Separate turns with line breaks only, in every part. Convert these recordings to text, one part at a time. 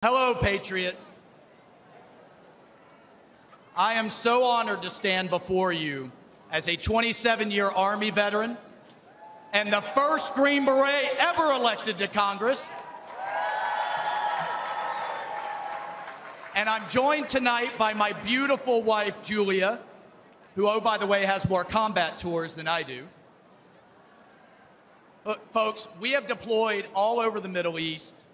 Hello, Patriots. I am so honored to stand before you as a 27-year Army veteran and the first Green Beret ever elected to Congress. And I'm joined tonight by my beautiful wife, Julia, who, oh, by the way, has more combat tours than I do. Look, folks, we have deployed all over the Middle East,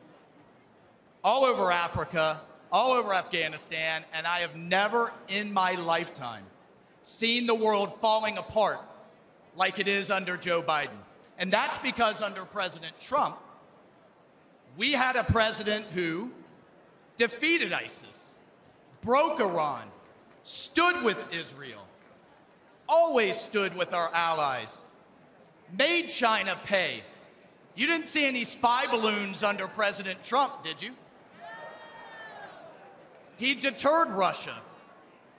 all over Africa, all over Afghanistan, and I have never in my lifetime seen the world falling apart like it is under Joe Biden. And that's because under President Trump, we had a president who defeated ISIS, broke Iran, stood with Israel, always stood with our allies, made China pay. You didn't see any spy balloons under President Trump, did you? He deterred Russia.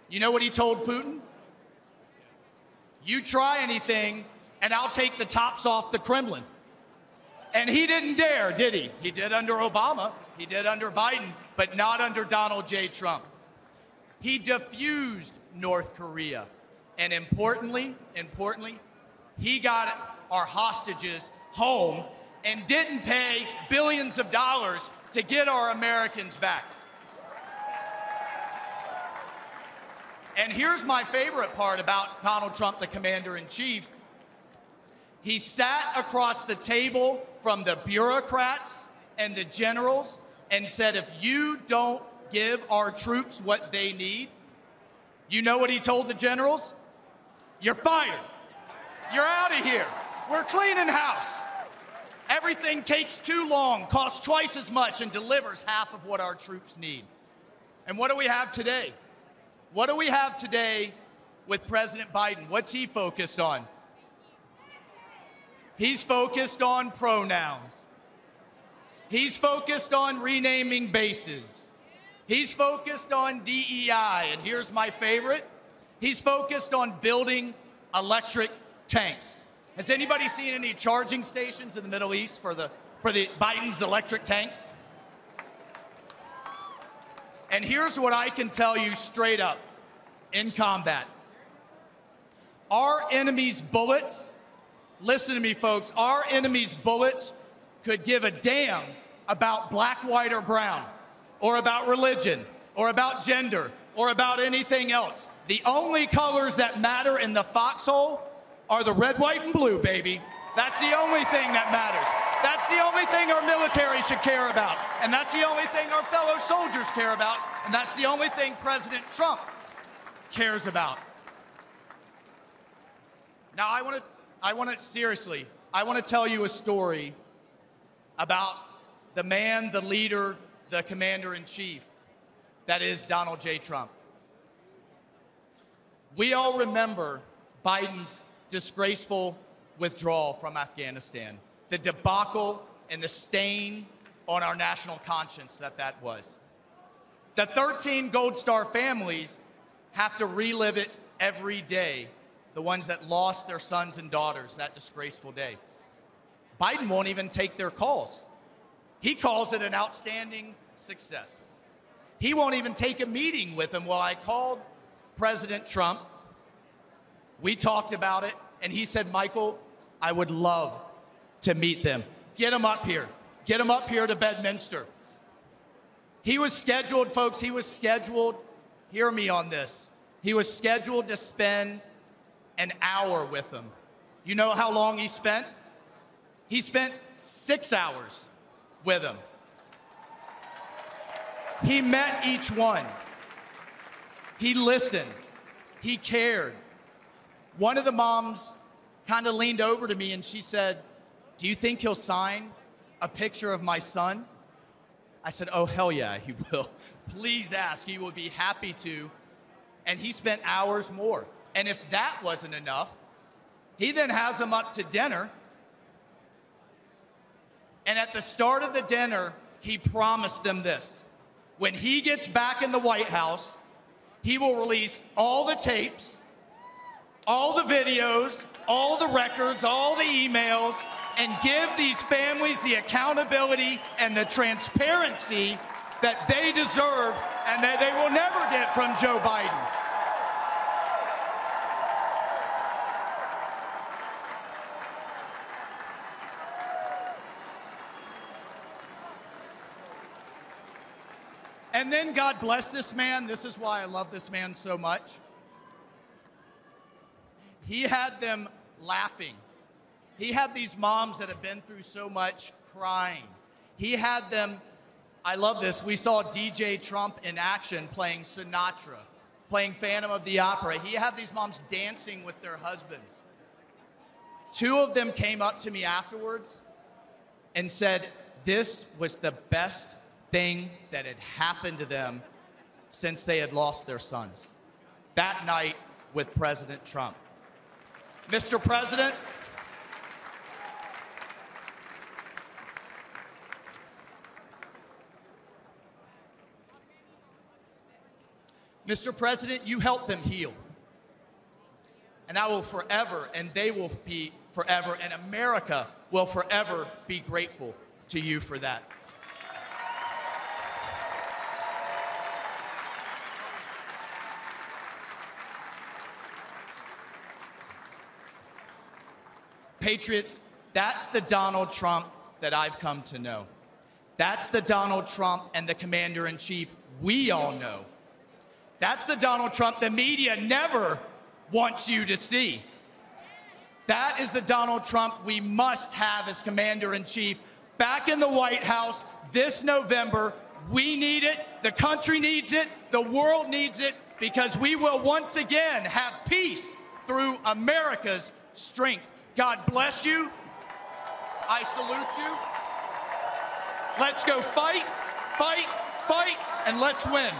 You know what he told Putin? You try anything, and I'll take the tops off the Kremlin. And he didn't dare, did he? He did under Obama, he did under Biden, but not under Donald J. Trump. He defused North Korea. And importantly, he got our hostages home and didn't pay billions of dollars to get our Americans back. And here's my favorite part about Donald Trump, the commander-in-chief. He sat across the table from the bureaucrats and the generals and said, if you don't give our troops what they need, you know what he told the generals? You're fired. You're out of here. We're cleaning house. Everything takes too long, costs twice as much, and delivers half of what our troops need. And what do we have today? What do we have today with President Biden? What's he focused on? He's focused on pronouns. He's focused on renaming bases. He's focused on DEI. And here's my favorite. He's focused on building electric tanks. Has anybody seen any charging stations in the Middle East for the Biden's electric tanks? And here's what I can tell you straight up in combat. Our enemy's bullets, listen to me, folks, our enemy's bullets could give a damn about black, white, or brown, or about religion, or about gender, or about anything else. The only colors that matter in the foxhole are the red, white, and blue, baby. That's the only thing that matters. That's the only thing our military should care about. And that's the only thing our fellow soldiers care about. And that's the only thing President Trump cares about. Now, I want to tell you a story about the man, the leader, the commander-in-chief, that is Donald J. Trump. We all remember Biden's disgraceful withdrawal from Afghanistan, the debacle and the stain on our national conscience that was. The 13 Gold Star families have to relive it every day, the ones that lost their sons and daughters that disgraceful day. Biden won't even take their calls. He calls it an outstanding success. He won't even take a meeting with them. Well, I called President Trump. We talked about it, and he said, Michael, I would love to meet them. Get them up here. Get them up here to Bedminster. He was scheduled, folks, hear me on this. He was scheduled to spend an hour with them. You know how long he spent? He spent 6 hours with them. He met each one. He listened. He cared. One of the moms kind of leaned over to me and she said, do you think he'll sign a picture of my son? I said, oh, hell yeah, he will. Please ask. He will be happy to. And he spent hours more. And if that wasn't enough, he then has them up to dinner. And at the start of the dinner, he promised them this. When he gets back in the White House, he will release all the tapes, all the videos, all the records, all the emails, and give these families the accountability and the transparency that they deserve and that they will never get from Joe Biden. And then God bless this man. This is why I love this man so much. He had them laughing. He had these moms that have been through so much crying. He had them, I love this, we saw DJ Trump in action playing Sinatra, playing Phantom of the Opera. He had these moms dancing with their husbands. Two of them came up to me afterwards and said, this was the best thing that had happened to them since they had lost their sons. That night with President Trump. Mr. President, Mr. President, you helped them heal. And I will forever, and they will be forever, and America will forever be grateful to you for that. Patriots, that's the Donald Trump that I've come to know. That's the Donald Trump and the commander-in-chief we all know. That's the Donald Trump the media never wants you to see. That is the Donald Trump we must have as commander-in-chief back in the White House this November. We need it, the country needs it, the world needs it, because we will once again have peace through America's strength. God bless you. I salute you. Let's go fight, fight, fight, and let's win.